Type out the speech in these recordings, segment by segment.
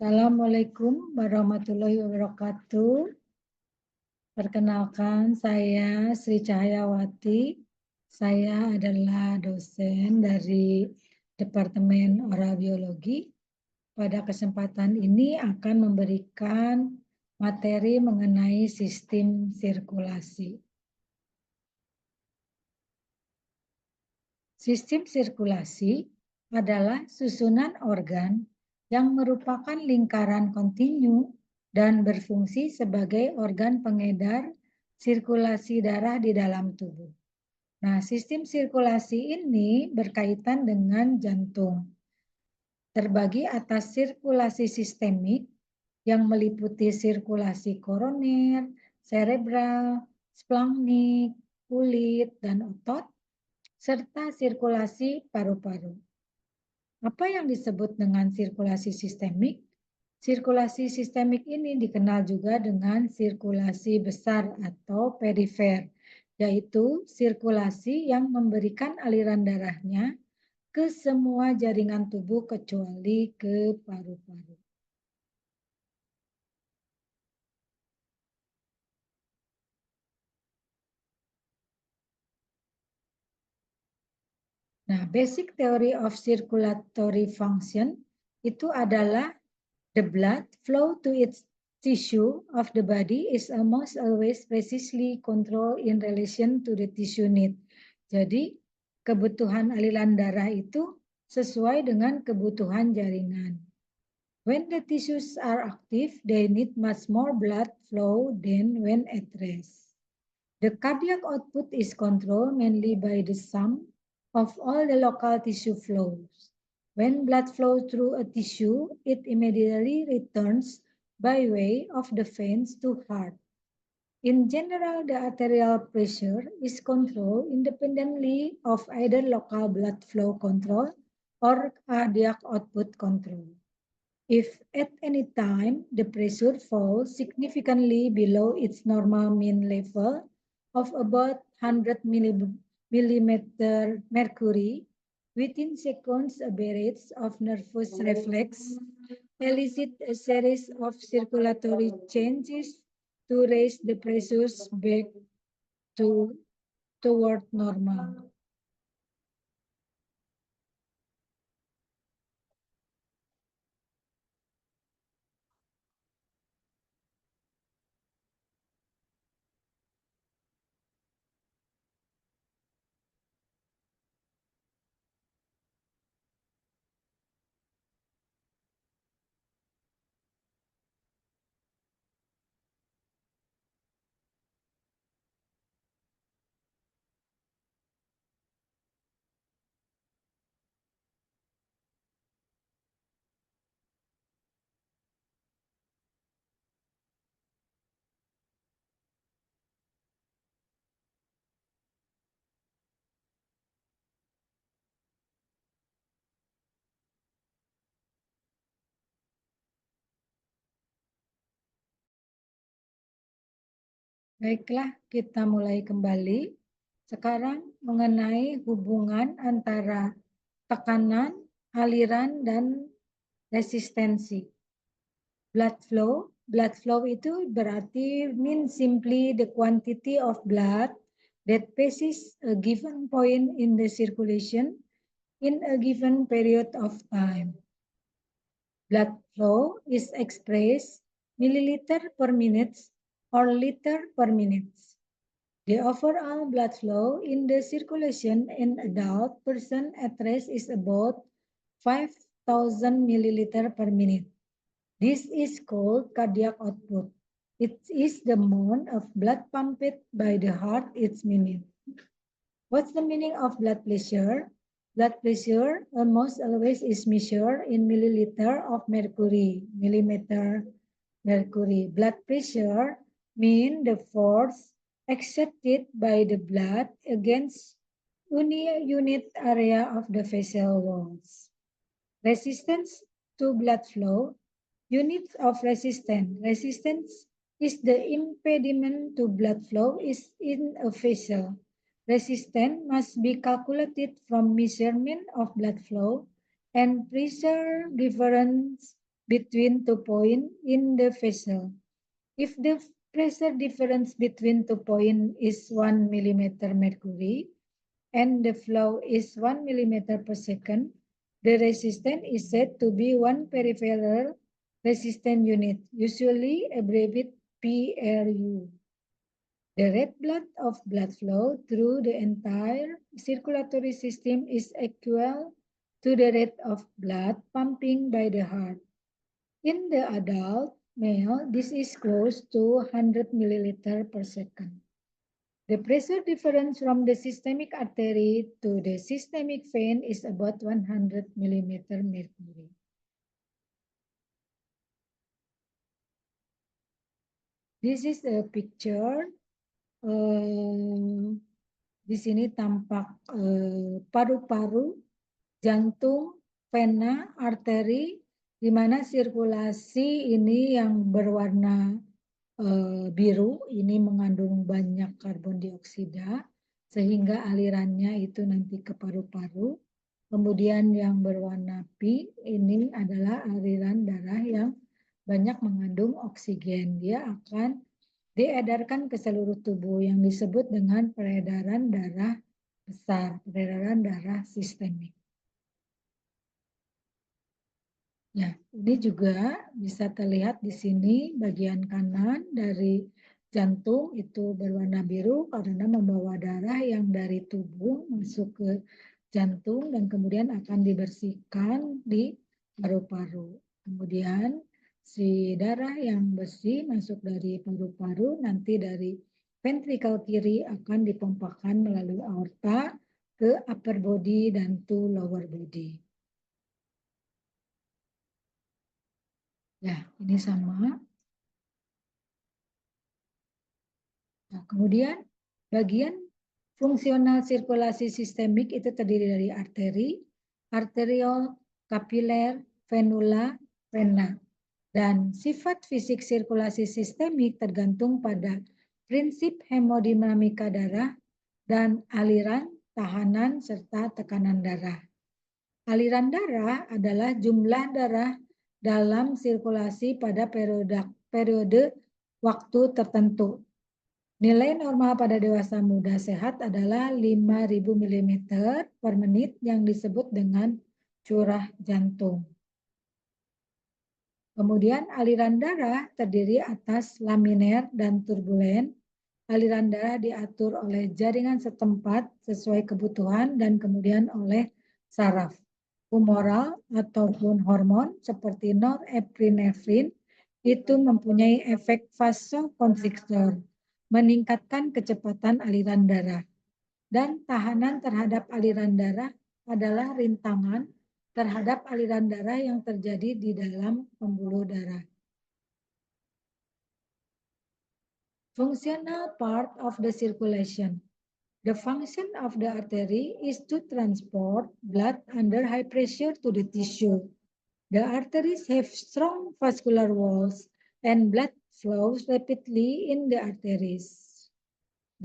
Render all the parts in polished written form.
Assalamualaikum warahmatullahi wabarakatuh. Perkenalkan, saya Sri Cahyawati. Saya adalah dosen dari Departemen Oral Biologi. Pada kesempatan ini akan memberikan materi mengenai sistem sirkulasi. Sistem sirkulasi adalah susunan organ yang merupakan lingkaran kontinu dan berfungsi sebagai organ pengedar sirkulasi darah di dalam tubuh. Nah, sistem sirkulasi ini berkaitan dengan jantung. Terbagi atas sirkulasi sistemik yang meliputi sirkulasi koroner, cerebral, splagnik, kulit, dan otot, serta sirkulasi paru-paru. Apa yang disebut dengan sirkulasi sistemik? Sirkulasi sistemik ini dikenal juga dengan sirkulasi besar atau perifer, yaitu sirkulasi yang memberikan aliran darahnya ke semua jaringan tubuh kecuali ke paru-paru. Nah, basic theory of circulatory function itu adalah the blood flow to its tissue of the body is almost always precisely controlled in relation to the tissue need. Jadi, kebutuhan aliran darah itu sesuai dengan kebutuhan jaringan. When the tissues are active, they need much more blood flow than when at rest. The cardiac output is controlled mainly by the sum of all the local tissue flows. When blood flows through a tissue, it immediately returns by way of the veins to heart. In general, the arterial pressure is controlled independently of either local blood flow control or cardiac output control. If at any time the pressure falls significantly below its normal mean level of about 100 millimeter mercury, within seconds a barrage of nervous reflex elicits a series of circulatory changes to raise the pressures back toward normal. Baiklah, kita mulai kembali. Sekarang mengenai hubungan antara tekanan, aliran, dan resistensi. Blood flow itu berarti means simply the quantity of blood that passes a given point in the circulation in a given period of time. Blood flow is expressed milliliter per minute or liter per minute. The overall blood flow in the circulation in adult person at rest is about 5,000 milliliter per minute. This is called cardiac output. It is the amount of blood pumped by the heart each minute. What's the meaning of blood pressure? Blood pressure almost always is measured in milliliter of mercury, millimeter mercury. Blood pressure means the force exerted by the blood against any unit area of the vessel walls. Resistance to blood flow. Units of resistance. Resistance is the impediment to blood flow is in a vessel. Resistance must be calculated from measurement of blood flow and pressure difference between 2 points in the vessel. If the pressure difference between 2 points is 1 millimeter mercury and the flow is 1 millimeter per second, the resistance is said to be one peripheral resistance unit, usually abbreviated PRU. The red blood flow through the entire circulatory system is equal to the rate of blood pumping by the heart. In the adult male, this is close to 100 milliliter per second. The pressure difference from the systemic artery to the systemic vein is about 100 millimeter mercury. This is a picture. Di sini tampak paru-paru, jantung, vena, arteri, di mana sirkulasi ini yang berwarna biru ini mengandung banyak karbon dioksida sehingga alirannya itu nanti ke paru-paru. Kemudian yang berwarna pink ini adalah aliran darah yang banyak mengandung oksigen. Dia akan diedarkan ke seluruh tubuh yang disebut dengan peredaran darah besar, peredaran darah sistemik. Ya, ini juga bisa terlihat di sini bagian kanan dari jantung itu berwarna biru karena membawa darah yang dari tubuh masuk ke jantung dan kemudian akan dibersihkan di paru-paru. Kemudian si darah yang bersih masuk dari paru-paru nanti dari ventrikel kiri akan dipompakan melalui aorta ke upper body dan to lower body. Ya, ini sama. Nah, kemudian bagian fungsional sirkulasi sistemik itu terdiri dari arteri, arteriol, kapiler, venula, vena. Dan sifat fisik sirkulasi sistemik tergantung pada prinsip hemodinamika darah dan aliran, tahanan, serta tekanan darah. Aliran darah adalah jumlah darah dalam sirkulasi pada periode waktu tertentu. Nilai normal pada dewasa muda sehat adalah 5.000 mm per menit yang disebut dengan curah jantung. Kemudian aliran darah terdiri atas laminer dan turbulen. Aliran darah diatur oleh jaringan setempat sesuai kebutuhan dan kemudian oleh saraf. Humoral ataupun hormon seperti norepinefrin itu mempunyai efek vasokonstriktor, meningkatkan kecepatan aliran darah. Dan tahanan terhadap aliran darah adalah rintangan terhadap aliran darah yang terjadi di dalam pembuluh darah. Functional part of the circulation. The function of the artery is to transport blood under high pressure to the tissue. The arteries have strong vascular walls and blood flows rapidly in the arteries.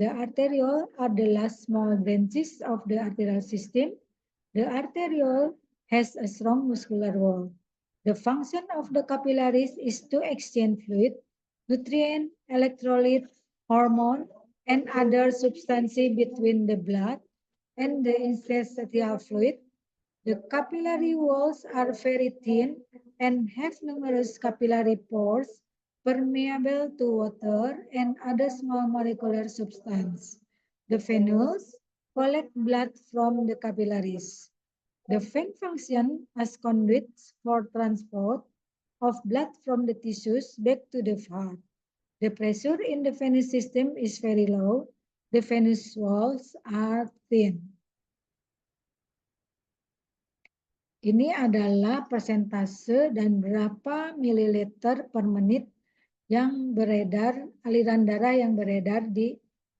The arteriole are the last small branches of the arterial system. The arteriole has a strong muscular wall. The function of the capillaries is to exchange fluid, nutrient, electrolyte, hormone, and other substances between the blood and the interstitial fluid. The capillary walls are very thin and have numerous capillary pores permeable to water and other small molecular substances. The venules collect blood from the capillaries. The vein function as conduits for transport of blood from the tissues back to the heart. The pressure in the venous system is very low. The venous walls are thin. Ini adalah persentase dan berapa mililiter per menit yang beredar, aliran darah yang beredar di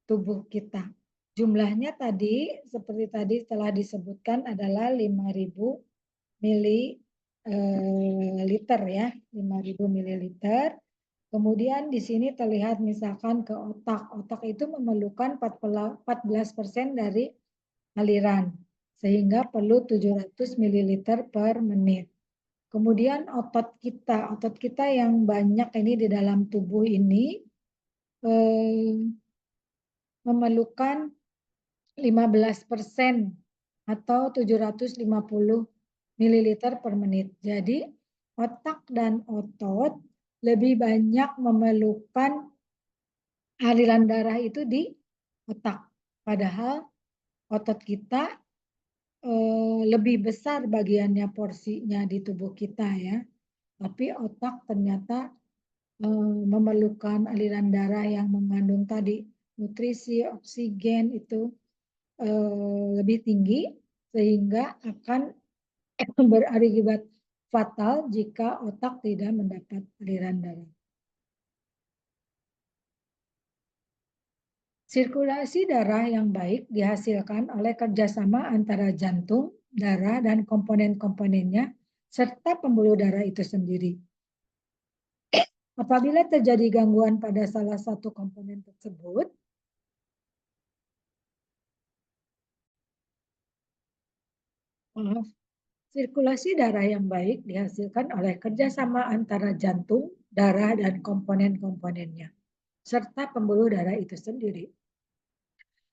tubuh kita. Jumlahnya tadi, seperti tadi telah disebutkan adalah 5.000 mililiter ya, 5.000 mililiter. Kemudian di sini terlihat misalkan ke otak. Otak itu memerlukan 14% dari aliran, sehingga perlu 700 ml per menit. Kemudian otot kita yang banyak ini di dalam tubuh ini memerlukan 15% atau 750 mililiter per menit. Jadi otak dan otot lebih banyak memerlukan aliran darah itu di otak. Padahal otot kita lebih besar bagiannya porsinya di tubuh kita ya. Tapi otak ternyata memerlukan aliran darah yang mengandung tadi nutrisi, oksigen itu lebih tinggi sehingga akan berakibat fatal jika otak tidak mendapat aliran darah. Sirkulasi darah yang baik dihasilkan oleh kerjasama antara jantung, darah, dan komponen-komponennya, serta pembuluh darah itu sendiri. Apabila terjadi gangguan pada salah satu komponen tersebut, sirkulasi darah yang baik dihasilkan oleh kerjasama antara jantung, darah, dan komponen-komponennya, serta pembuluh darah itu sendiri.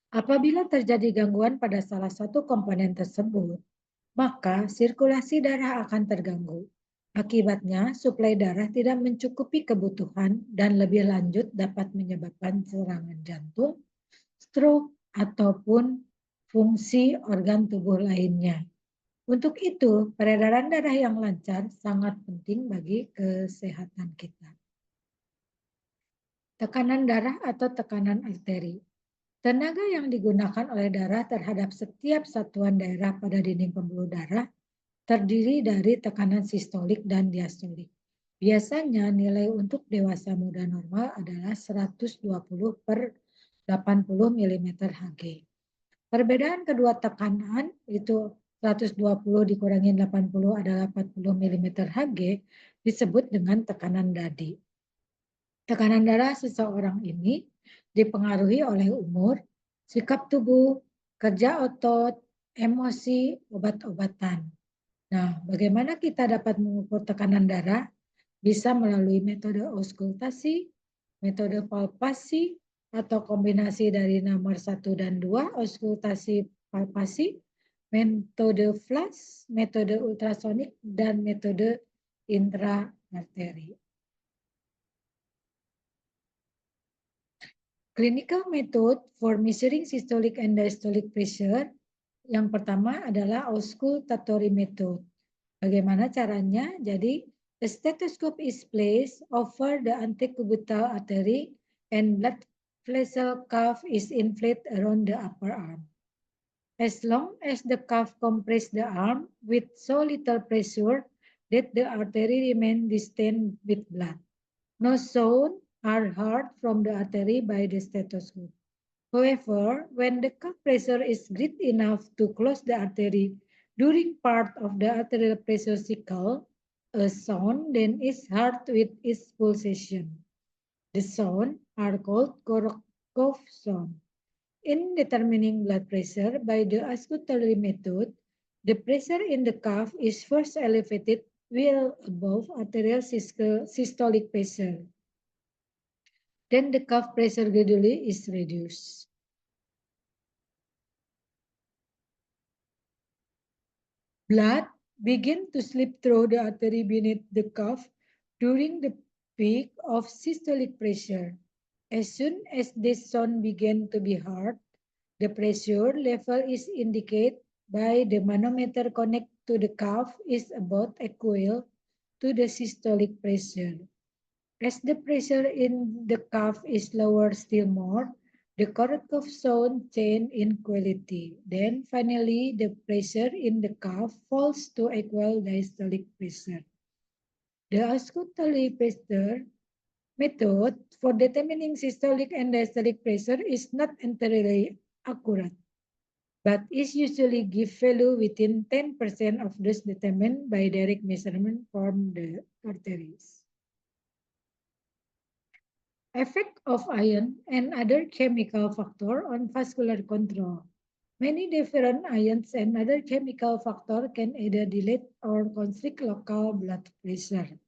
Apabila terjadi gangguan pada salah satu komponen tersebut, maka sirkulasi darah akan terganggu. Akibatnya, suplai darah tidak mencukupi kebutuhan dan lebih lanjut dapat menyebabkan serangan jantung, stroke, ataupun fungsi organ tubuh lainnya. Untuk itu, peredaran darah yang lancar sangat penting bagi kesehatan kita. Tekanan darah atau tekanan arteri. Tenaga yang digunakan oleh darah terhadap setiap satuan daerah pada dinding pembuluh darah terdiri dari tekanan sistolik dan diastolik. Biasanya nilai untuk dewasa muda normal adalah 120 per 80 mm Hg. Perbedaan kedua tekanan itu 120 dikurangi 80 adalah 40 mm Hg disebut dengan tekanan dadi. Tekanan darah seseorang ini dipengaruhi oleh umur, sikap tubuh, kerja otot, emosi, obat-obatan. Nah, bagaimana kita dapat mengukur tekanan darah? Bisa melalui metode auskultasi, metode palpasi, atau kombinasi dari nomor 1 dan 2, auskultasi palpasi, metode flash, metode ultrasonik, dan metode intraarteri. Clinical method for measuring systolic and diastolic pressure yang pertama adalah auscultatory method. Bagaimana caranya? Jadi, the stethoscope is placed over the antecubital artery and blood vessel cuff is inflated around the upper arm. As long as the cuff compresses the arm with so little pressure that the artery remains distant with blood. No sound are heard from the artery by the stethoscope. However, when the cuff pressure is great enough to close the artery during part of the arterial pressure cycle, a sound then is heard with its pulsation. The sound are called Korokov sound. In determining blood pressure by the auscultatory method, the pressure in the cuff is first elevated well above arterial systolic pressure. Then the cuff pressure gradually is reduced. Blood begins to slip through the artery beneath the cuff during the peak of systolic pressure. As soon as this sound begins to be heard, the pressure level is indicated by the manometer connected to the cuff is about equal to the systolic pressure. As the pressure in the cuff is lower still more, the Korotov sound change in quality. Then finally, the pressure in the cuff falls to equal diastolic pressure. The auscultatory pressure method for determining systolic and diastolic pressure is not entirely accurate, but is usually give value within 10% of those determined by direct measurement from the arteries. Effect of iron and other chemical factor on vascular control. Many different ions and other chemical factors can either dilate or constrict local blood pressure.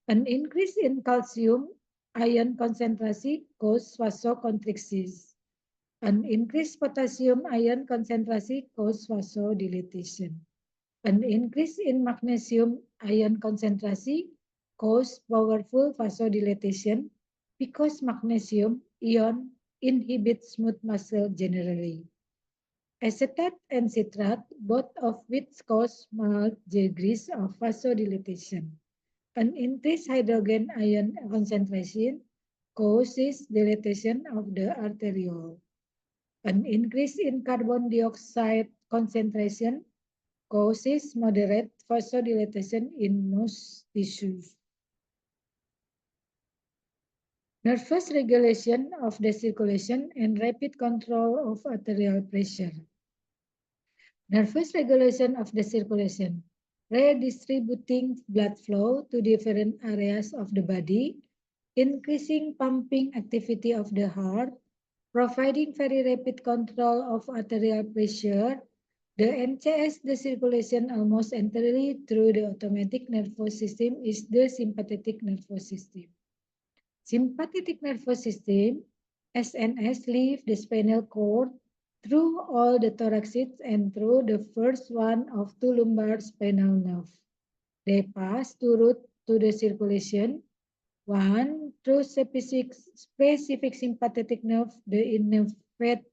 An increase in calcium ion concentration causes vasoconstriction. An increased potassium ion concentration causes vasodilatation. An increase in magnesium ion concentration causes powerful vasodilatation because magnesium ion inhibits smooth muscle generally. Acetate and citrate, both of which cause mild degrees of vasodilatation. An increased hydrogen ion concentration causes dilatation of the arteriole. An increase in carbon dioxide concentration causes moderate vasodilatation in most tissues. Nervous regulation of the circulation and rapid control of arterial pressure. Nervous regulation of the circulation, redistributing blood flow to different areas of the body, increasing pumping activity of the heart, providing very rapid control of arterial pressure. The NCS, the circulation almost entirely through the automatic nervous system is the sympathetic nervous system. Sympathetic nervous system, SNS, leave the spinal cord through all the thoracics and through the first one of two lumbar spinal nerves. They pass to route to the circulation. One, through specific sympathetic nerve, the innervate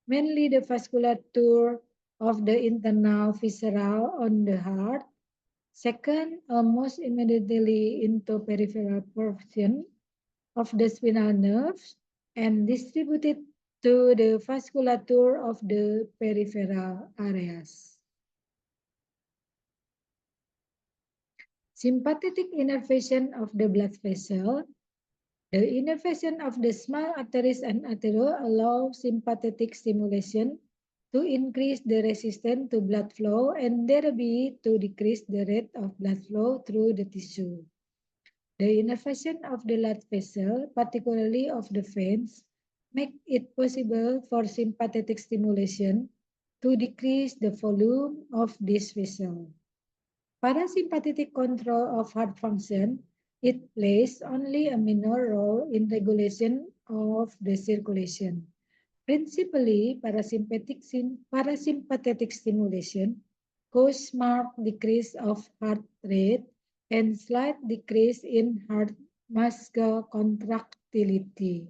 mainly the vasculature of the internal viscera on the heart. Second, almost immediately into peripheral portion of the spinal nerves and distributed to the vasculature of the peripheral areas. Sympathetic innervation of the blood vessel. The innervation of the small arteries and arteriole allows sympathetic stimulation to increase the resistance to blood flow and thereby to decrease the rate of blood flow through the tissue. The innervation of the blood vessel, particularly of the veins, make it possible for sympathetic stimulation to decrease the volume of this vessel. Parasympathetic control of heart function, it plays only a minor role in regulation of the circulation. Principally, parasympathetic stimulation causes marked decrease of heart rate and slight decrease in heart muscle contractility.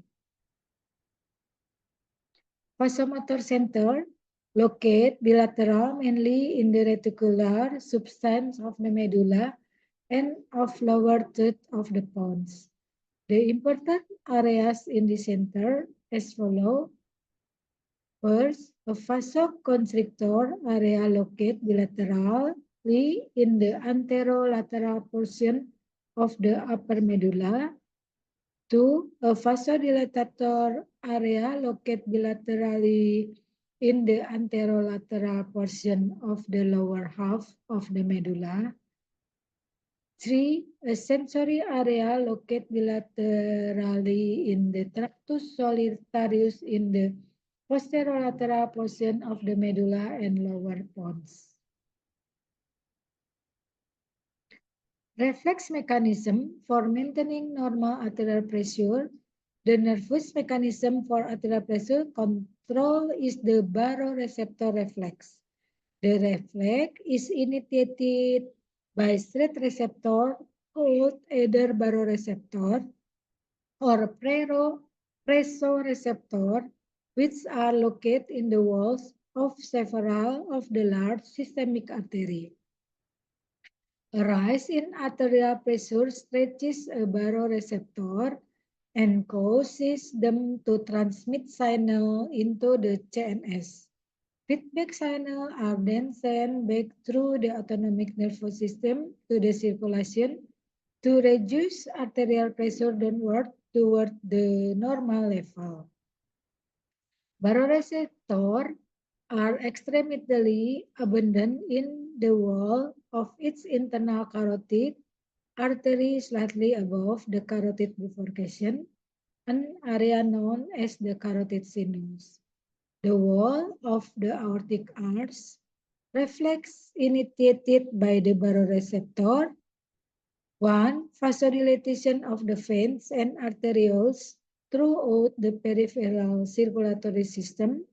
Vasomotor center located bilateral mainly in the reticular substance of the medulla and of lower third of the pons. The important areas in the center as follows. First, a vasoconstrictor area located bilaterally in the anterolateral portion of the upper medulla. Two, a vasodilatator area located bilaterally in the anterolateral portion of the lower half of the medulla. Three, a sensory area located bilaterally in the tractus solitarius in the posterolateral portion of the medulla and lower pons. Reflex mechanism for maintaining normal arterial pressure. The nervous mechanism for arterial pressure control is the baroreceptor reflex. The reflex is initiated by straight receptor called either baroreceptor or presoreceptor, which are located in the walls of several of the large systemic arteries. A rise in arterial pressure stretches a baroreceptor and causes them to transmit signal into the CNS. Feedback signals are then sent back through the autonomic nervous system to the circulation to reduce arterial pressure downward toward the normal level. Baroreceptors are extremely abundant in the wall of its internal carotid artery slightly above the carotid bifurcation, an area known as the carotid sinus. The wall of the aortic arch reflex initiated by the baroreceptor. 1. Vasodilation of the veins and arterioles throughout the peripheral circulatory system.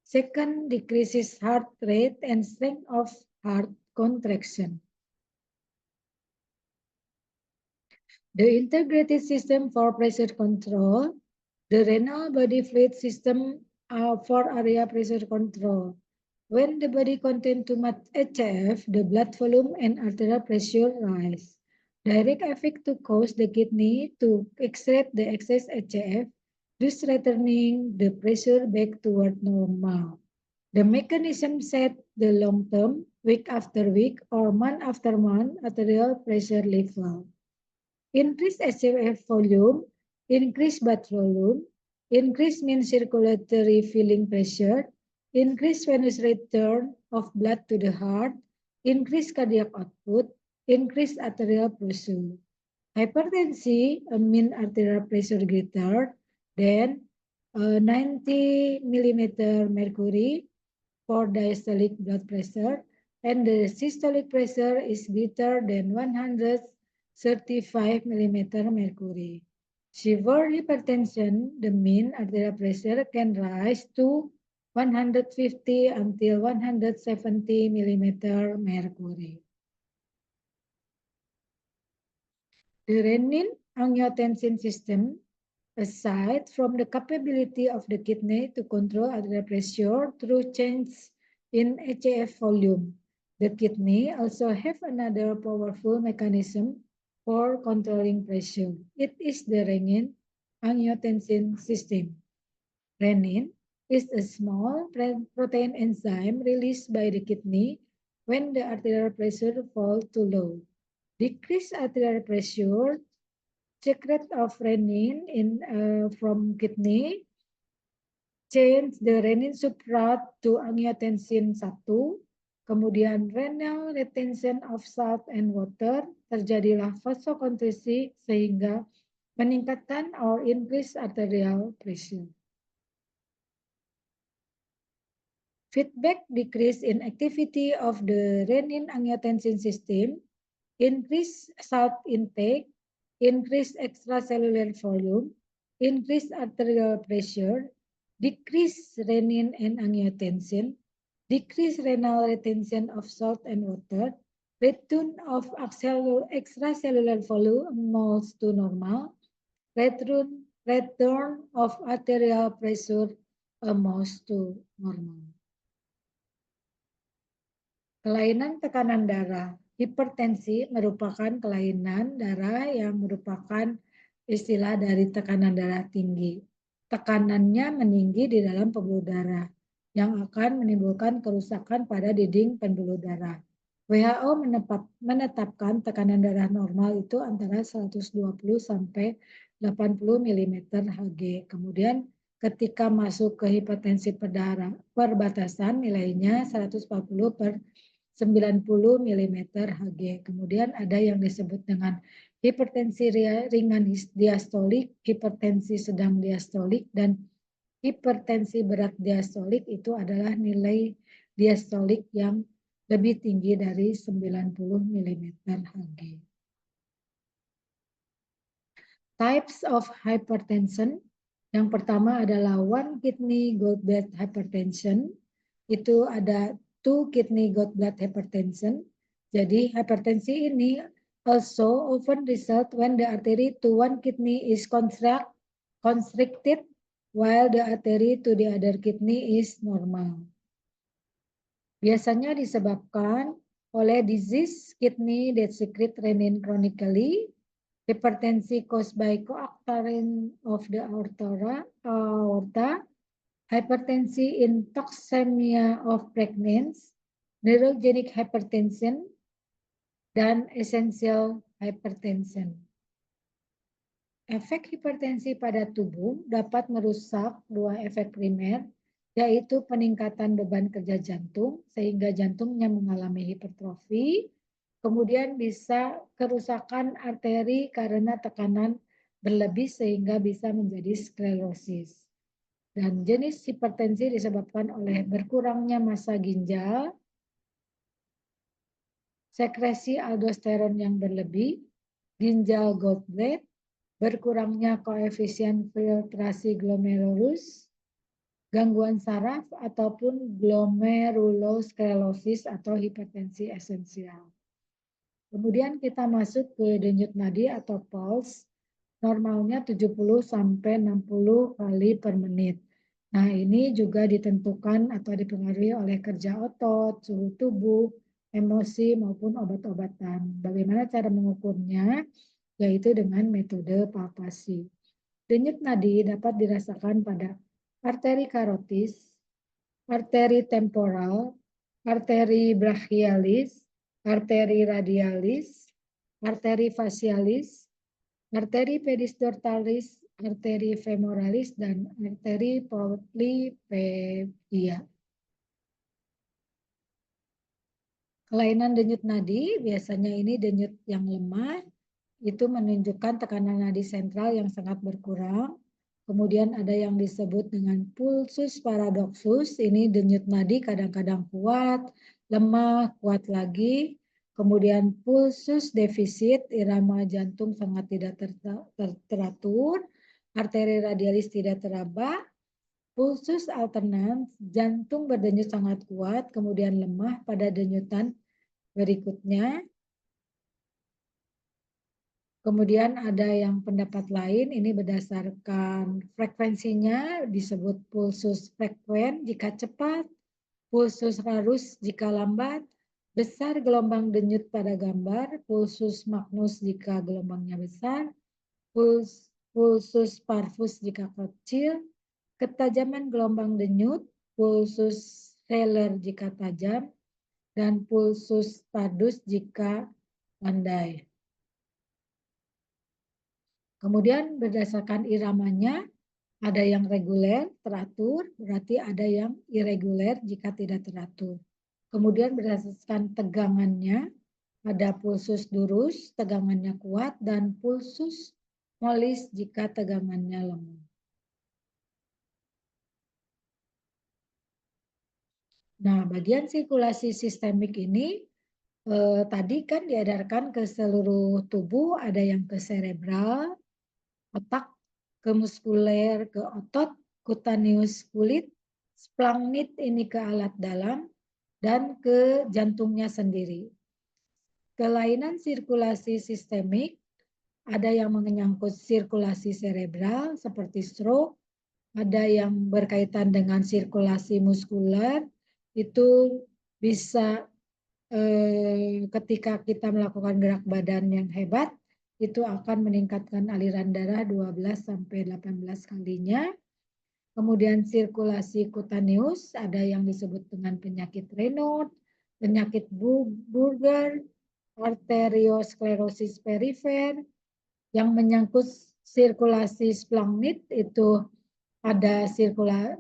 Second, decreases heart rate and strength of heart contraction. The integrated system for pressure control, the renal body fluid system for area pressure control. When the body contains too much HCF, the blood volume and arterial pressure rise. Direct effect to cause the kidney to extract the excess HCF, thus returning the pressure back toward normal. The mechanism set the long-term, week after week or month after month arterial pressure level. Increase HCF volume, increase blood volume, increase mean circulatory filling pressure, increase venous return of blood to the heart, increase cardiac output, increase arterial pressure. Hypertension, mean arterial pressure greater than 90 millimeter mercury for diastolic blood pressure, and the systolic pressure is greater than 135 millimeter mercury. Severe hypertension, the mean arterial pressure can rise to 150 until 170 millimeter mercury. The renin-angiotensin system, aside from the capability of the kidney to control arterial pressure through change in HCF volume, the kidney also have another powerful mechanism for controlling pressure. It is the renin-angiotensin system. Renin is a small protein enzyme released by the kidney when the arterial pressure falls too low. Decreased arterial pressure, secret of renin from kidney, change the renin substrate to angiotensin 1, kemudian renal retention of salt and water, terjadilah vasokonstriksi sehingga meningkatkan or increase arterial pressure. Feedback decrease in activity of the renin-angiotensin system, increase salt intake, increase extracellular volume, increase arterial pressure, decrease renin and angiotensin, decrease renal retention of salt and water, return of extracellular volume moles to normal, return of arterial pressure moles to normal. Kelainan tekanan darah. Hipertensi merupakan kelainan darah yang merupakan istilah dari tekanan darah tinggi. Tekanannya meninggi di dalam pembuluh darah yang akan menimbulkan kerusakan pada dinding pembuluh darah. WHO menetapkan tekanan darah normal itu antara 120 sampai 80 mm Hg. Kemudian ketika masuk ke hipertensi perbatasan nilainya 140 per 90 mm Hg. Kemudian ada yang disebut dengan hipertensi ringan diastolik, hipertensi sedang diastolik, dan hipertensi berat diastolik itu adalah nilai diastolik yang lebih tinggi dari 90 mm Hg. Types of hypertension. Yang pertama adalah one kidney gallbladder hypertension. Itu ada two kidney gallbladder hypertension. Jadi hipertensi ini also often result when the artery to one kidney is constricted while the artery to the other kidney is normal. Biasanya disebabkan oleh disease kidney that secrete renin chronically, hypertensi caused by coarctation of the aorta, hypertensi in toxemia of pregnancy, neurogenic hypertension, dan essential hypertension. Efek hipertensi pada tubuh dapat merusak dua efek primer, yaitu peningkatan beban kerja jantung sehingga jantungnya mengalami hipertrofi, kemudian bisa kerusakan arteri karena tekanan berlebih sehingga bisa menjadi sklerosis. Dan jenis hipertensi disebabkan oleh berkurangnya massa ginjal, sekresi aldosteron yang berlebih, ginjal gallbladder, berkurangnya koefisien filtrasi glomerulus, gangguan saraf, ataupun glomerulosklerosis atau hipertensi esensial. Kemudian kita masuk ke denyut nadi atau pulse, normalnya 70 sampai 60 kali per menit. Nah, ini juga ditentukan atau dipengaruhi oleh kerja otot, suhu tubuh, emosi maupun obat-obatan. Bagaimana cara mengukurnya? Yaitu dengan metode palpasi. Denyut nadi dapat dirasakan pada arteri karotis, arteri temporal, arteri brachialis, arteri radialis, arteri facialis, arteri pedistalsis, arteri femoralis, dan arteri polypedia. Kelainan denyut nadi, biasanya ini denyut yang lemah, itu menunjukkan tekanan nadi sentral yang sangat berkurang. Kemudian ada yang disebut dengan pulsus paradoxus, ini denyut nadi kadang-kadang kuat, lemah, kuat lagi. Kemudian pulsus defisit, irama jantung sangat tidak teratur, arteri radialis tidak teraba. Pulsus alternans, jantung berdenyut sangat kuat, kemudian lemah pada denyutan berikutnya. Kemudian ada yang pendapat lain, ini berdasarkan frekuensinya, disebut pulsus frekuen jika cepat, pulsus rarus jika lambat, besar gelombang denyut pada gambar, pulsus magnus jika gelombangnya besar, pulsus parvus jika kecil, ketajaman gelombang denyut, pulsus Heller jika tajam, dan pulsus tardus jika landai. Kemudian berdasarkan iramanya, ada yang reguler, teratur, berarti ada yang irreguler jika tidak teratur. Kemudian berdasarkan tegangannya, ada pulsus durus, tegangannya kuat, dan pulsus mollis jika tegangannya lemah. Nah, bagian sirkulasi sistemik ini tadi kan diedarkan ke seluruh tubuh, ada yang ke cerebral, otak, ke muskuler, ke otot, kutaneus kulit, splaghnit ini ke alat dalam, dan ke jantungnya sendiri. Kelainan sirkulasi sistemik, ada yang menyangkut sirkulasi cerebral seperti stroke, ada yang berkaitan dengan sirkulasi muskuler, itu bisa ketika kita melakukan gerak badan yang hebat, itu akan meningkatkan aliran darah 12 sampai 18 kalinya. Kemudian sirkulasi kutaneus, ada yang disebut dengan penyakit Raynaud, penyakit Buerger, arteriosklerosis perifer, yang menyangkut sirkulasi splaghnit itu ada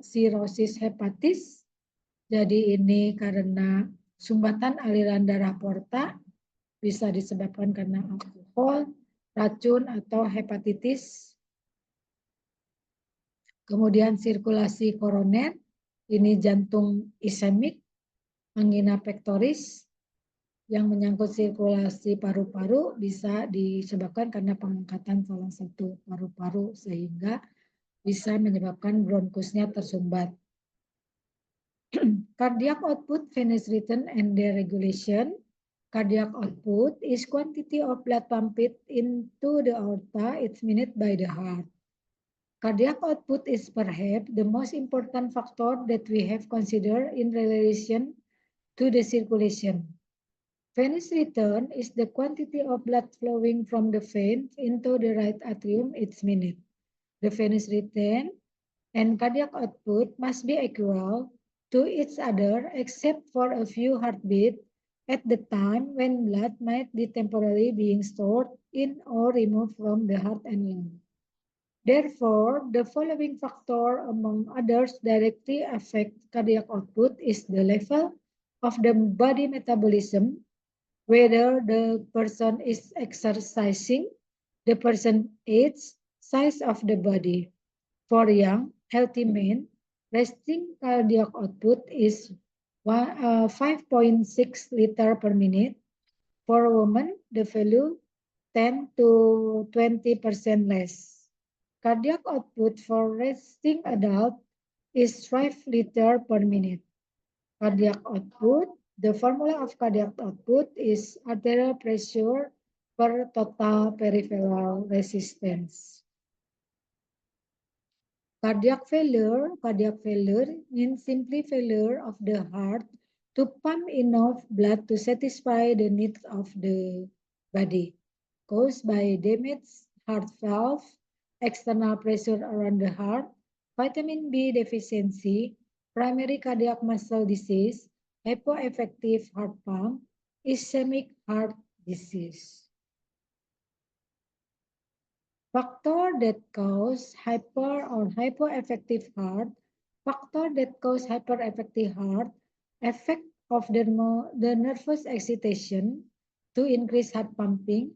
sirosis hepatis. Jadi ini karena sumbatan aliran darah porta, bisa disebabkan karena alkohol, racun, atau hepatitis. Kemudian sirkulasi koroner, ini jantung ischemik, angina pectoris, yang menyangkut sirkulasi paru-paru bisa disebabkan karena pengangkatan salah satu paru-paru sehingga bisa menyebabkan bronkusnya tersumbat. Cardiac output, venous rhythm, and deregulation. Cardiac output is quantity of blood pumped into the aorta each minute by the heart. Cardiac output is perhaps the most important factor that we have considered in relation to the circulation. Venous return is the quantity of blood flowing from the veins into the right atrium each minute. The venous return and cardiac output must be equal to each other except for a few heartbeats at the time when blood might be temporarily being stored in or removed from the heart and lung. Therefore, the following factor, among others, directly affect cardiac output is the level of the body metabolism, whether the person is exercising, the person age, size of the body. For young, healthy men, resting cardiac output is 5.6 liter per minute. For women, the value 10 to 20% less. Cardiac output for resting adult is 5 liter per minute. Cardiac output, the formula of cardiac output is arterial pressure per total peripheral resistance. Cardiac failure means simply failure of the heart to pump enough blood to satisfy the needs of the body, caused by damaged heart valve, external pressure around the heart, vitamin B deficiency, primary cardiac muscle disease, hypoeffective heart pump, ischemic heart disease. Factor that cause hyper or hypoeffective heart, factor that cause hypereffective heart, effect of the nervous excitation to increase heart pumping,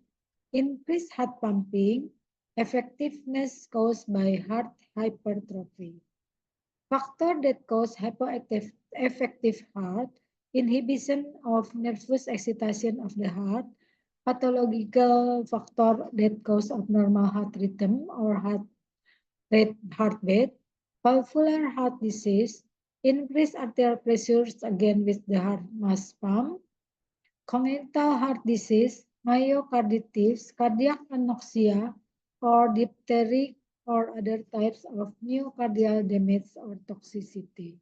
increase heart pumping, effectiveness caused by heart hypertrophy. Factor that cause hypoeffective heart, inhibition of nervous excitation of the heart, pathological factor that cause abnormal heart rhythm or heart rate, heartbeat, valvular heart disease, increased arterial pressures again with the heart mass pump, congenital heart disease, myocarditis, cardiac anoxia, or diphtheria or other types of myocardial damage or toxicity.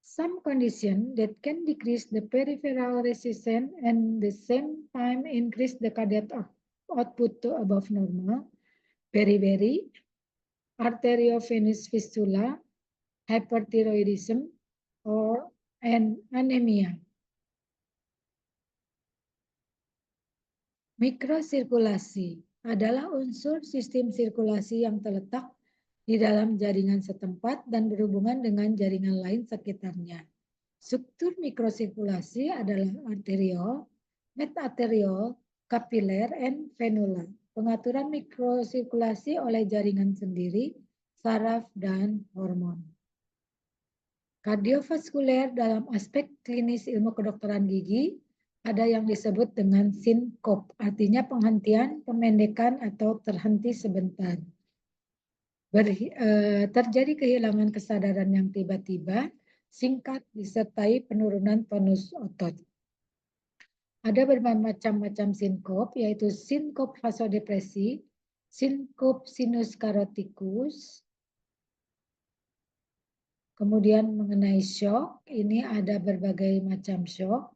Some condition that can decrease the peripheral resistance and the same time increase the cardiac output to above normal, beriberi, arteriovenous fistula, hyperthyroidism, or anemia. Mikrosirkulasi adalah unsur sistem sirkulasi yang terletak di dalam jaringan setempat dan berhubungan dengan jaringan lain sekitarnya. Struktur mikrosirkulasi adalah arteriol, metarteriol, kapiler, and venular. Pengaturan mikrosirkulasi oleh jaringan sendiri, saraf, dan hormon. Kardiovaskuler dalam aspek klinis ilmu kedokteran gigi ada yang disebut dengan sinkop, artinya penghentian, pemendekan, atau terhenti sebentar. Terjadi kehilangan kesadaran yang tiba-tiba, singkat, disertai penurunan tonus otot. Ada bermacam-macam sinkop, yaitu sinkop vasodepresi, sinkop sinus karotikus, kemudian mengenai shock, ini ada berbagai macam shock,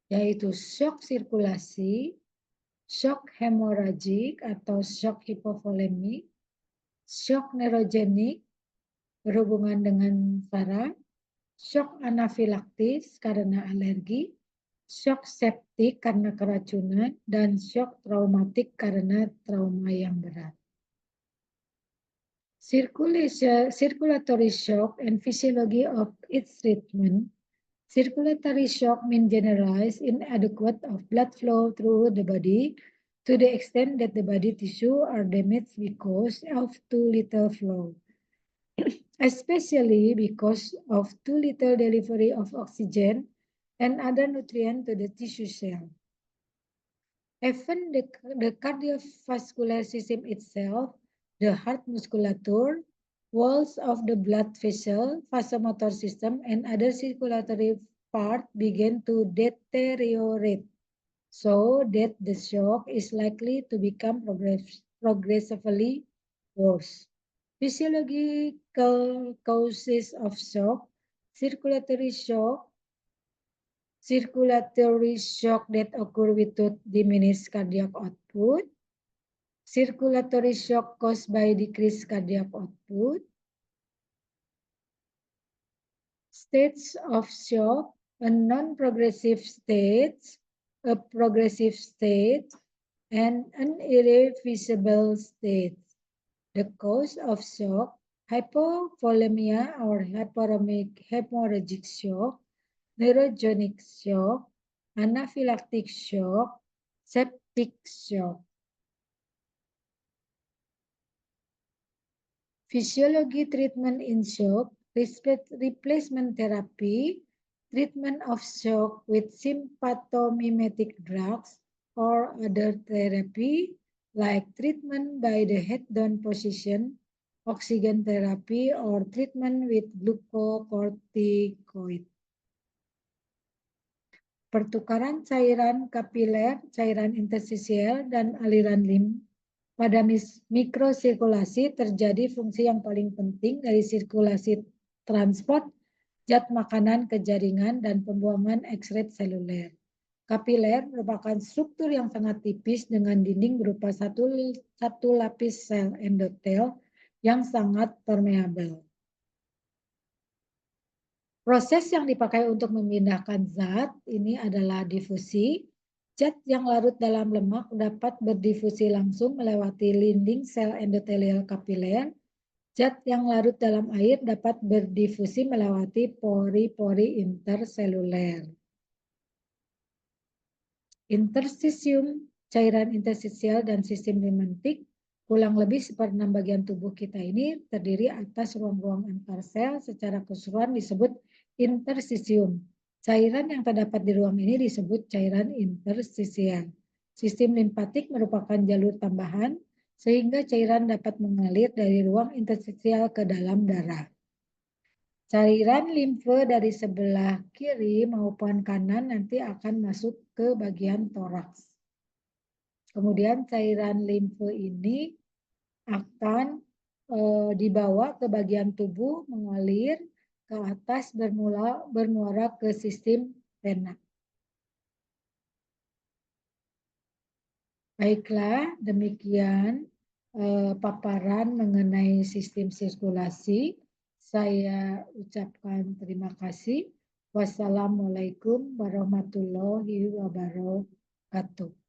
yaitu shock sirkulasi, shock hemoragik atau shock hipovolemik, shock neurogenik berhubungan dengan saraf, shock anafilaktis karena alergi, shock septik karena keracunan, dan shock traumatik karena trauma yang berat. Circulatory shock and physiology of its treatment. Circulatory shock means generalized inadequate of blood flow through the body to the extent that the body tissue are damaged because of too little flow, especially because of too little delivery of oxygen and other nutrients to the tissue cell. Even the cardiovascular system itself, the heart musculature, walls of the blood vessel, vasomotor system, and other circulatory part begin to deteriorate, so that the shock is likely to become progressively worse. Physiological causes of shock, circulatory shock that occur without diminished cardiac output, circulatory shock caused by decreased cardiac output, states of shock, a non-progressive state, a progressive state, and an irreversible state. The cause of shock, hypovolemia or hemorrhagic shock, neurogenic shock, anaphylactic shock, septic shock. Physiology treatment in shock, replacement therapy, treatment of shock with sympathomimetic drugs, or other therapy like treatment by the head-down position, oxygen therapy, or treatment with glucocorticoid. Pertukaran cairan kapiler, cairan interstisial, dan aliran lim pada mikrosirkulasi terjadi fungsi yang paling penting dari sirkulasi transport zat makanan ke jaringan dan pembuangan ekstret seluler. Kapiler merupakan struktur yang sangat tipis dengan dinding berupa satu lapis sel endotel yang sangat permeabel. Proses yang dipakai untuk memindahkan zat ini adalah difusi. Zat yang larut dalam lemak dapat berdifusi langsung melewati linding sel endotelial kapiler. Zat yang larut dalam air dapat berdifusi melewati pori-pori interseluler. Interstisium, cairan interstisial dan sistem limentik, kurang lebih 1/6 bagian tubuh kita ini terdiri atas ruang-ruang antar sel, secara keseluruhan disebut interstisium. Cairan yang terdapat di ruang ini disebut cairan interstisial. Sistem limpatik merupakan jalur tambahan sehingga cairan dapat mengalir dari ruang interstisial ke dalam darah. Cairan limfe dari sebelah kiri maupun kanan nanti akan masuk ke bagian toraks. Kemudian cairan limfe ini akan dibawa ke bagian tubuh, mengalir ke atas, bermuara ke sistem vena. Baiklah, demikian paparan mengenai sistem sirkulasi. Saya ucapkan terima kasih. Wassalamualaikum warahmatullahi wabarakatuh.